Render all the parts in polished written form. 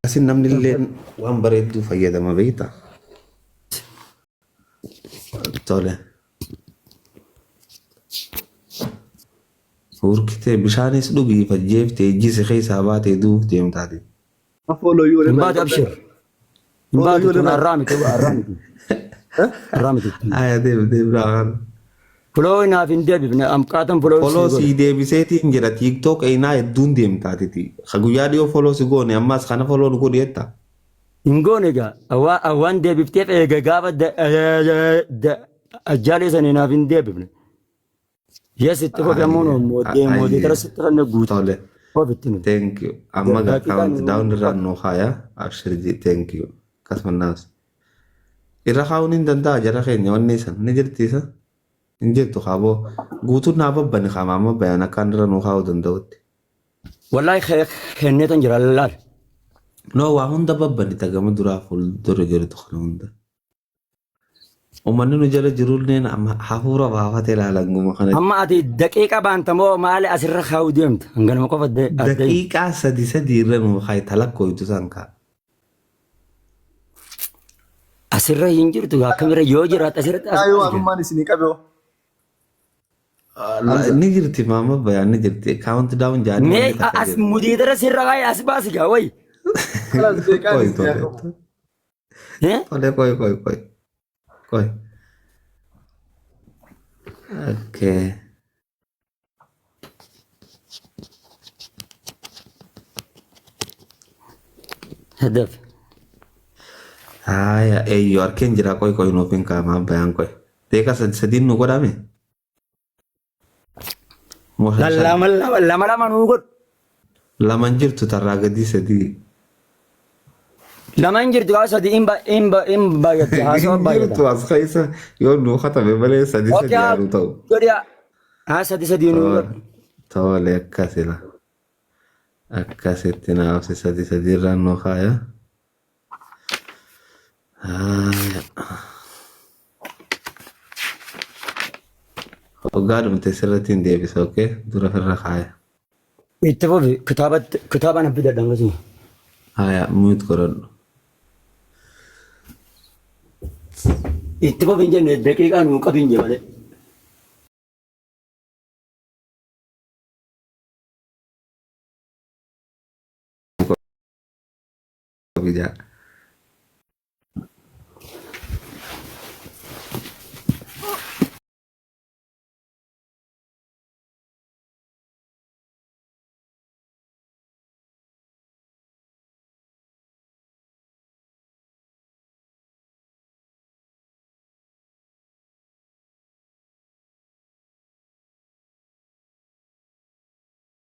Asin namni illee waan bareedduu fayyadama beektaa? Tole. Hurkitee bishaanis dhugii fajjeeftee ijji keessaa baatee duuf deemtaati. بعد ابشر بعد الرامي الرامي Aya deem raahan. فلو هنا في ندبي بنا ام قاتم فلو Foloo sii deebiseetiin jira TikTok eenaa hedduun deemtaatiti. Guyyaa dhiyoo foloo si goone ammas kana foloo nu godheetta. نقولك اوان دبي بتيف غابه الجالس هنا في ندبي بنا يا ست فوق مونو مودي ترى ست نقول Tole. وبتني Thank you. Amma ga count down irraa nuu kaaya. Abshirji thank you. Akkasumas irra kaa'uun hin danda'a jara keenya wanni san ni jirtiisa. Hin jirtu kaaboo guutuun naa babbani qaama amma bayan akkaan irra nuu kaa'uu danda'utti. والله خنيت انجر الله No waa hunda babbani tagama duraa fuuldura jirtu kana hunda. Uummanni nu jala jirulleen amma hafuura baafatee ilaalanguma kana. اما اتي دقيقه بانتمو مالي اسر خاو ديمت انغنا مقف Daqiiqaa sadi irra nuu kaayi talakkoytu san kaa. اسر ينجرتو كاميرا يوجرات اسر ايوه انا ماني سني كابو Ni jirti maama bayaan ni jirti. Count down jaanii. مي اس مدير سر غاي اسباس جاوي خلاص Koi دقيقه tole. ها Tole koi. Koi. Okay. هدف Haya, eeyyo arkeen jira koi nuuf hin kaamaa bayaan koi. Teeka sadiin nu godhame. لما نقول Laman jirtu tarraa gadii sadii. لما انجرت قاصد ام بايت هاسو بايت Jirtu as keessa yoo nuu katame malee sadii اوكي yaadu ta'u. قولي هاسا دي سدي نقول Tole akkasila. Akkasitti naafsi sadii irraan nuu kaaya. Haya. Hoggaa dhumte sirratti hin deebisa, okay? Dura firra kaaya. اتفقوا كتابة انا بدأ دنگسو Haya, mute godhadhu. اتفقوا بنجن دقيقة نوقع بنجن مالي Bijaa.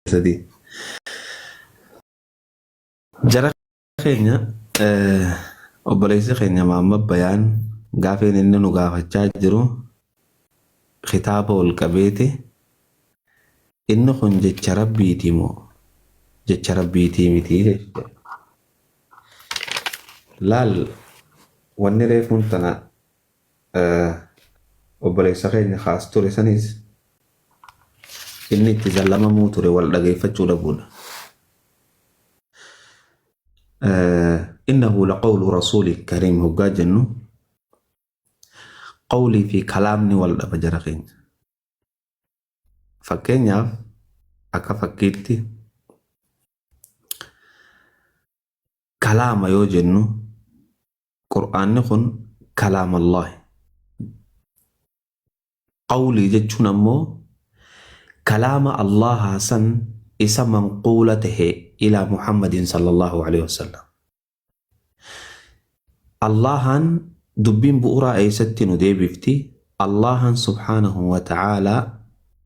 Sadii. Jara keenya obboleessi keenya Maamma Bayaan gaafeen inni nu gaafachaa jiru kitaaba ol qabeeti. Inni kun jecha rabbiiti moo jecha rabbiitii miti jechuudha. Laal wanni reefuun tana obboleessa keenya kaas ture sanis inni itti zallamamuu ture wal dhageeffachuu dhabuudha. إنه لقول رسول كريم هقا جنو قولي في كلامني ولا بجرقين فكين ياف أكا فكيرتي كلام يو جنو قرآن نخن كلام الله قولي جتشو نمو كلام الله سن اسم منقولته إلى محمد صلى الله عليه وسلم اللهن دبين بؤرا أي ستين وديبفتي اللهن سبحانه وتعالى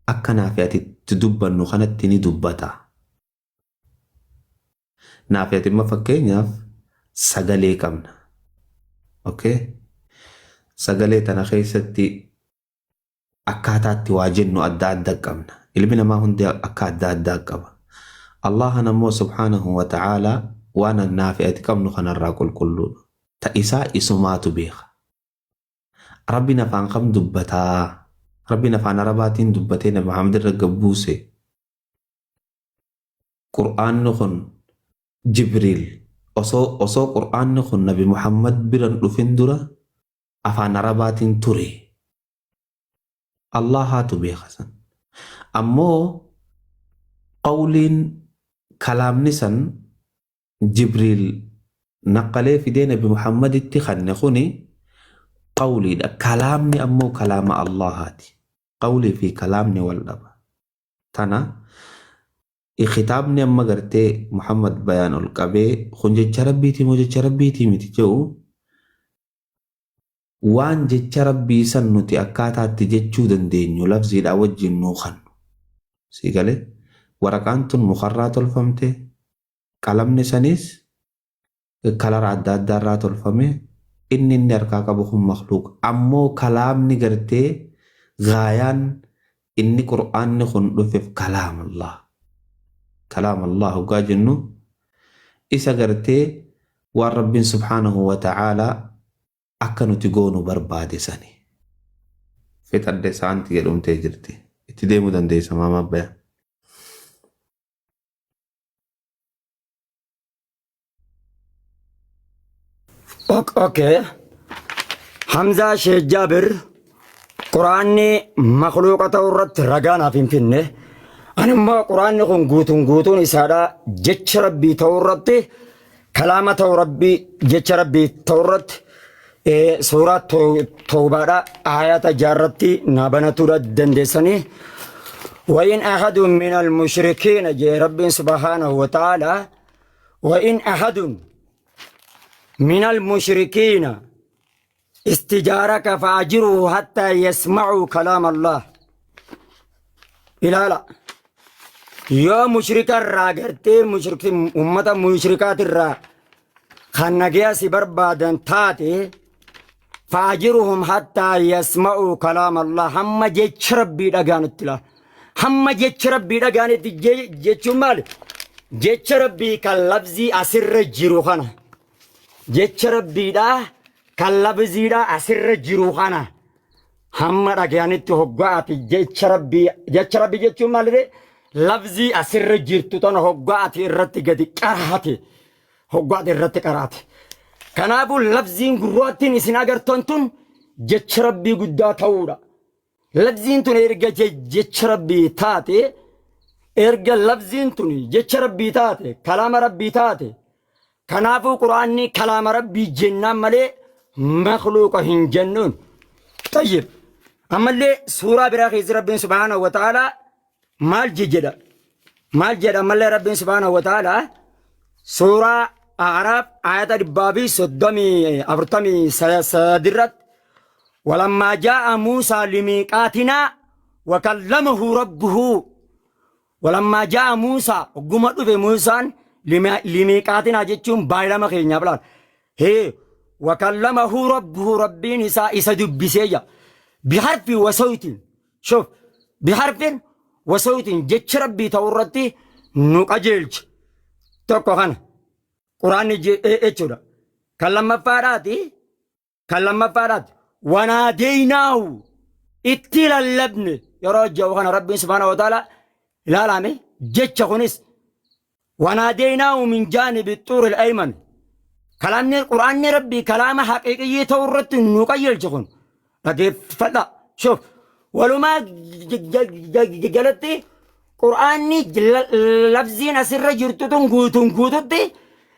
أكنا فياتي تدب النخنة دبتا نافياتي ما فكين ياف سغلي كمنا أوكي سغلي تنخي ستي أكاتات تواجنو أدى كمنا ilmi namaa hundi akka adda qaba. Allah nammoo subhanahu wa ta'ala waan naafi'ati qabnu kanarraa qulqulluudha. Ta'isaa isumaatu beeka. Rabbi nafaan kam dubbataa. Rabbi nafaan arabaatiin dubbatee Nabi Muhammad irra gabbuuse. Qur'aanni kun Jibriil osoo qur'aanni kun nabi Muhammad biran dhufin dura afaan arabaatiin ture. Allah haatu beekasan. Ammoo qawliin kalaamni san Jibriil naqalee fidee nabi Muhammaditti kanne kuni qawliidha. Kalaamni ammoo kalaama Allahaati. Qawlii fi kalaamni wal dhaba. Tana kitaabni amma gartee Muhammad bayaan ol qabee kun jecha rabbiitii moo jecha rabbiitii miti jedhu waan jecha rabbii san nuti akkaataatti jechuu dandeenyu lafziidhaa wajjin nuu kannu. Si galee waraqaan tun mukarraa tolfamte qalamni sanis kalara adda addaarraa tolfame inni harkaa qabu kun makluuqa. Ammoo kalaamni gartee gaayaan inni qur'aanni kun dhufeef kalaam Allah. Kalaam Allah hoggaa jennu isa gartee waan rabbiin subhaanahu wa ta'aalaa akka nuti goonu barbaade sani. Fixadde saanti jedhumtee jirti. Itti deemuu dandeessa maamaa bayan. Okay. Hamza Sheikh Jabir Quraanni makhluuqa ta'uu irratti ragaa naaf hin finne. Ani immoo Quraanni kun guutuun isaadha jecha rabbii ta'uu irratti kalaama ta'uu rabbii jecha rabbii ta'uu irratti suuraa tawbaadha ayata jaarratti naabanatu dandeessanii وإن أحد من المشركين جاء رب سبحانه وتعالى وإن أحد من المشركين استجارك فأجره حتى يسمعوا كلام الله إلى لا يا مشرك الراجرتي مشرك أمة مشركات الرا خنجيا سبر بعدن تاتي فأجرهم حتى يسمعوا كلام الله هم جشرب بيدغان التلا هم جشرب بيدغان جشمال جشرب بكاللفظي أسر جروخنا جشرب بيدا كاللفظي دا أسر جروخنا هم دغان تهجات جشرب جشمال لفظي أسر جرتو تن هجات الرت قدي كرهتي هجات الرت كرهتي كنابو لفظين قرواتين إسنا أغرطنتون جيش ربي قدا تاورا لفظين تون إرقا جيش ربي تاتي إرقا لفظين تون جيش ربي تاتي كلام ربي تاتي كنابو قرآني كلام ربي جنان ملي مخلوق هنجنون طيب أما اللي سورة براخيز ربي سبحانه وتعالى مال جدا أما اللي ربي سبحانه وتعالى سورة أعراب آيات البابي صدمي أبرتمي سدرت ولما جاء موسى لميقاتنا وكلمه ربه ولما جاء موسى قمت في موسى لميقاتنا جتشم بايلما خينيا بلان هي وكلمه ربه ربي نساء سدب بسيجا بحرف وصوت شوف بحرف وصوت جتش ربي تورتي نقجلج توقو خانه قرآن ايچودا كلمة فارات وناديناه اتلا اللبن يرجع وخنا ربي سبحانه وتعالى لا لامي جتش خنس وناديناه من جانب الطور الأيمن كلامنا القرآن ربي كلام حقيقي تورط نقيل جخن لكن فلا شوف ولو ما قالتي قرآني لفظين أسر جرتون قوتون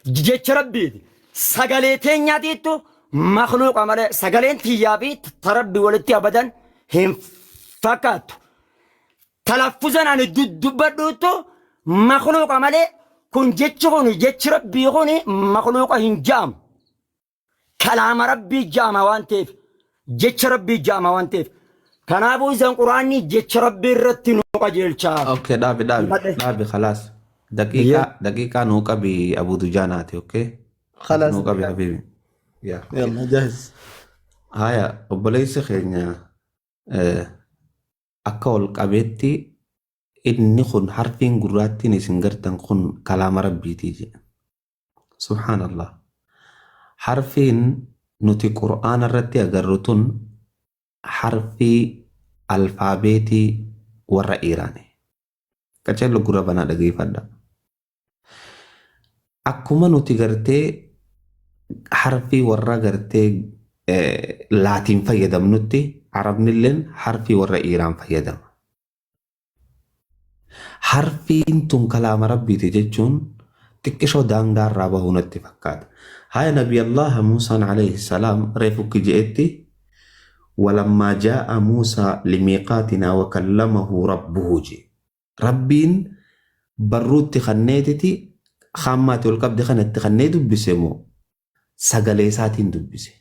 جيش ربي سجلتين يديتو مخلوق عمله سجلين تيابي تربي ولتي أبدا هم فقط تلفظا عن الدبدوتو مخلوق عمله كن جيش ربي غني مخلوق هنجام كلام ربي جام وانتف جيش ربي جام وانتف كان أبو زين قرآني جيش ربي رتنو قجيل شاب أوكي دابي خلاص دقيقة نوقع بأبو دجاناتي أوكي خلاص نوقع بحبيبي يلا جاهز هايا وبليس خينيا أكول قبيتي إني خن حرفين قراتي نسنجرتن خن كلام ربي تيجي سبحان الله حرفين نتي قرآن الرتي أقرتن حرفي الفابيتي ورا إيراني كتشلو قربنا دقي فدا akkuma nuti gartee harfii warra gartee laatiin fayyadamnutti arabnilleen harfii warra iiraan fayyadama. Harfiin tun kalaama rabbiiti jechuun xiqqishoo daangaa irraa bahuu natti fakkaata. Haya Nabi Allah Muusaan alayhi salaam reefukki je'etti ولما جاء موسى لميقاتنا وكلمه ربه جي ربين بروت خنيتي خامات والقبض خنت خنيت بسمو سغلي ساتين دبسي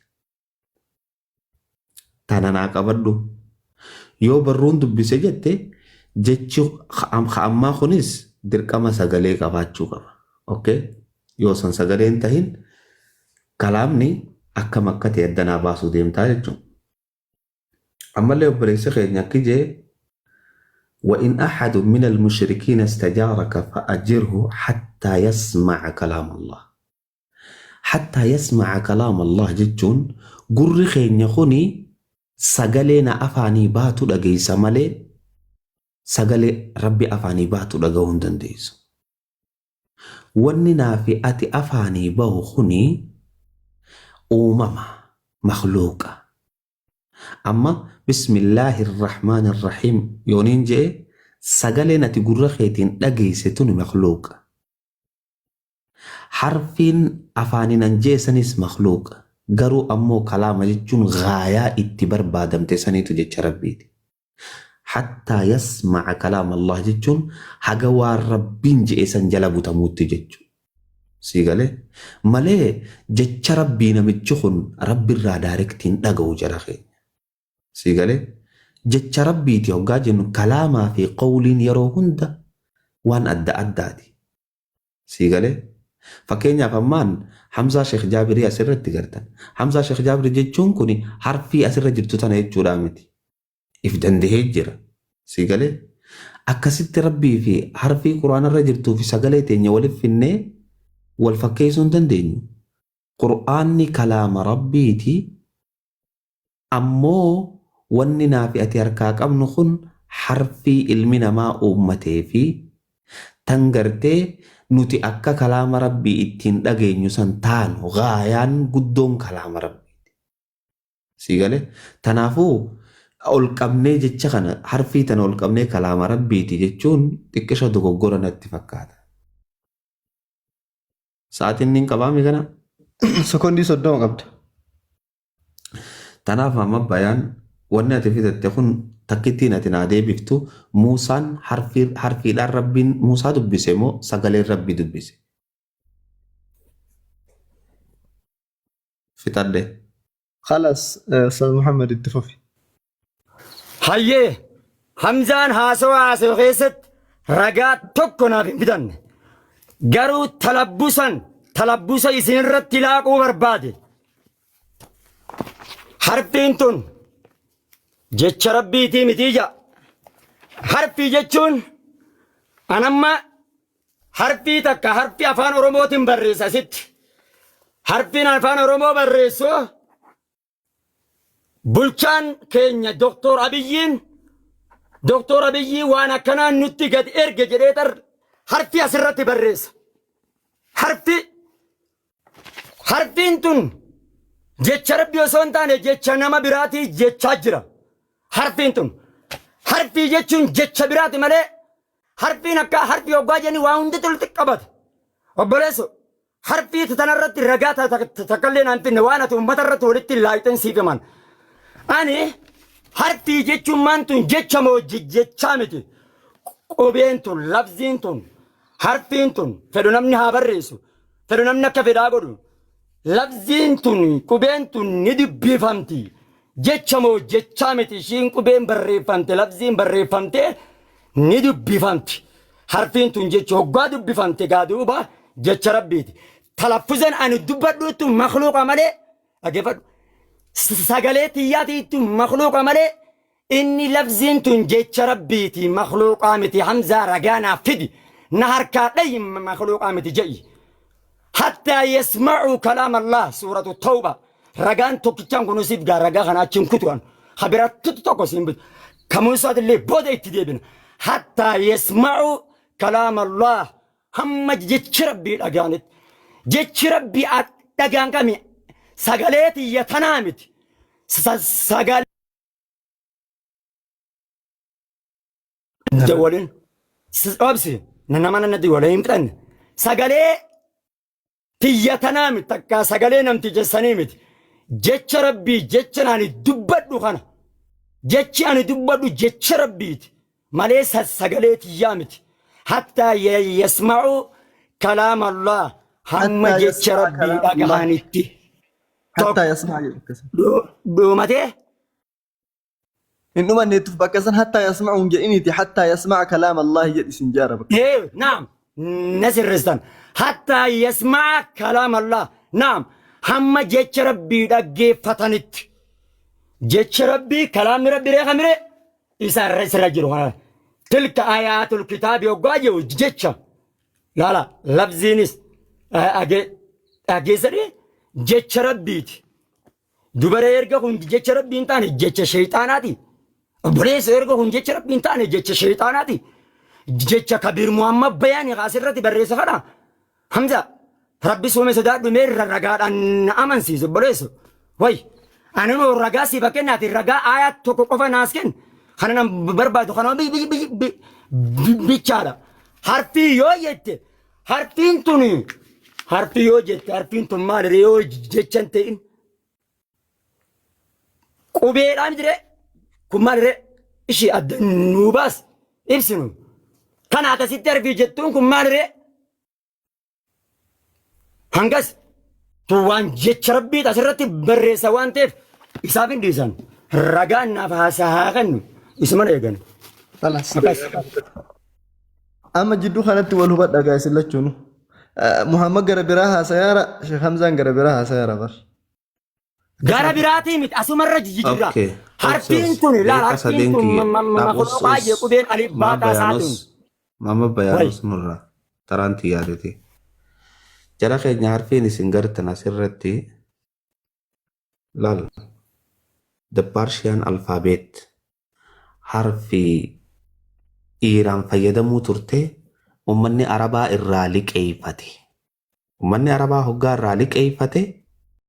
تانا قبدو يو برون دبسي جتة جتشو خاما خنيس دركما سغلي قباچو قبا اوكي يو سن سغلي انتهين كلامني اكا مكة يدنا باسو ديمتا جتشو أما اللي بريسي خير نكيجي وإن أحد من المشركين استجارك فأجره حتى يسمع كلام الله حتى يسمع كلام الله ججون قرر خير نخوني سقلينا أفاني باتو لغي سمالي سقلي ربي أفاني باتو لغون دنديسو وننا في أتي أفاني باو خوني أمما مخلوقة أما بسم الله الرحمن الرحيم يونين جي سقلنا تقول خيتين لقيستون مخلوق حرفين أفانين انجيسانيس مخلوق قرو أمو كلام جيجون غايا اتبار بادم تساني تجيج ربيت حتى يسمع كلام الله جيجون حقوار ربين جيسان جلبو تموت جيجون سيقالي مالي جيج ربين مجخون رب الراداركتين لقو جرخين سيقالي جتش ربيتي وقاجن كلاما في قول يروهند وان أدى سيقالي فكينيا فمان حمزة شيخ جابري أسرت تقرتن حمزة شيخ جابري جتشون كوني حرفي أسرت جرتوتان هيتشو رامتي إفدن دي هجر سيقالي أكسيت ربي في حرفي قرآن الرجرتو في سقالي تيني ولف الني والفكيسون دندينيو قرآني كلام ربيتي أمو وننا في أتياركاك أبنخن حرفي المنا ما أمتي في تنغرتي نتي أكا كلام ربي اتين لغي نيوسان تانو غايان قدون كلام ربي سيغالي تنافو أول قبني جتشخنا حرفي تنول قبني كلام ربي تجتشون تكشو دوغو غورنا اتفاقات ساعتين نين قبامي كنا سكوندي صدوم قبل تناف ما بيان وانا تفيد تكون تكتينا تنادي بفتو موسى حرفي لا رب موسى دبسمو سقال الرب دبسي في تده خلاص أستاذ محمد التفافي hayyee hamzaan haasawaa keessatti ragaa tokko naaf hin fidanne garuu talabbusa isinirratti laaquu barbaade harfiin tun jecha rabbiitii mitii ja'a harfii jechuun anamma harfii takka harfii afaan oromootiin barreessa asitti harfiin afaan oromoo barreessu bulchaan keenya Dr. Abiyyiin waan akkanaan nutti gad erge jedhee harfi asirratti barreessa. Harfiin tun jecha rabbi osoo hin taane jecha nama biraatii jechaa jira. Harfiin tun harfii jechuun jecha biraati malee harfiin akka harfii hoggaa jenni waa hundi tolti qabata. Obboleesso harfii tanarratti ragaa takkallee naan finne waan ati uummata irratti walitti laayixan siif himan. Ani harfii jechuun maantun jecha moo jechaa miti. Qubeen tun labziin tun harfiin tun fedhu namni haa barreessu fedhu namni akka fedhaa godhu labziin tun qubeen tun ni dubbifamti jecha moo jechaa miti ishiin qubeen barreeffamte labziin barreeffamte ni dubbifamti harfiin tun jecha hoggaa dubbifamte gaa duuba jecha rabbiiti talaffuzan ani dubbadhuutu makhluuqa malee dhageeffadhu sagalee xiyyaatiitu makhluuqa malee inni labziin tun jecha rabbiiti makhluuqaa miti hamzaa ragaanaa fidi na harkaa dhayi makhluuqaa miti je'i hattaa yasma'uu kalaam Allah suuratu tawba ragaan tokkichaan kunusiif gaa ragaa kana achiin kutu'an habirattutu tokko siin bitu kamuusaat illee booda itti deebina hattaa yasma'uu kalaam Allah hamma jechi rabbii dhagaanitti jechi rabbii dhagaan kami sagalee tiyya tanaa miti sagalee waliin obsi nama natti waliin fixanne sagalee tiyya tanaa miti takka sagalee namticha sanii miti jecha rabbii jecha ani dubbadhu kana jechi ani dubbadhu jecha rabbiiti malee sagalee tiyyaa miti hattaa yasma'u kalaam Allah hamma jecha rabbii dhagahanitti حتى يسمع دومته إنما نتف بكسن حتى يسمعون جئنيتي حتى يسمع كلام الله جد سنجارة بك ايه نعم نسر رزدان حتى يسمع كلام الله نعم هم جيتش ربي دقي فتنت جيتش ربي كلام ربي ريخ مري إسا رس رجل تلك آيات الكتاب يوقاجي وجيتش لا لفظينيس أجي سري جيتش ربيتي دوباره ارجع كون جيتش ربي انتاني جيتش شيطاناتي بريس ارجع كون جيتش ربي انتاني جيتش شيطاناتي جيتش كبير محمد بياني غاسرتي بريس خنا حمزة ربي سومي سداد بمير رجال أن أمن سيز بريس وي أنا نو رجاسي بكناتي رجا آيات توكو كفا ناسكن خنا برباد خنا بي بيچارا حرفي يو يت حرفين توني حرفي يو جت حرفين تون مال ريو جتشنتين قبيل أمدري كمال ري إشي أدنو بس إبسنو كان هذا ستر في جتون كمال ري هنگس توان جتش ربي تسرتي بري سوان تيف إسابين ديسان رجان نفاسا هاغن اسمه رجان خلاص أما جدو خانت والو بد أجايس الله جونو محمد غربراها سيارة شيخ حمزة غربراها سيارة بر غارا براتي مت اسو مرة جيجرا حرفين توني لا حرفين تون مخلوق اجي قبين الف باتا ساتون ماما بيانوس مرة ترانتي يارتي جرا خير عارفين سنغرتنا سرتي لال the Persian alphabet حرفي إيران فيدمو ترتي ومني عربا الرالك أيفتي ومني عربا هقا الرالك أيفتي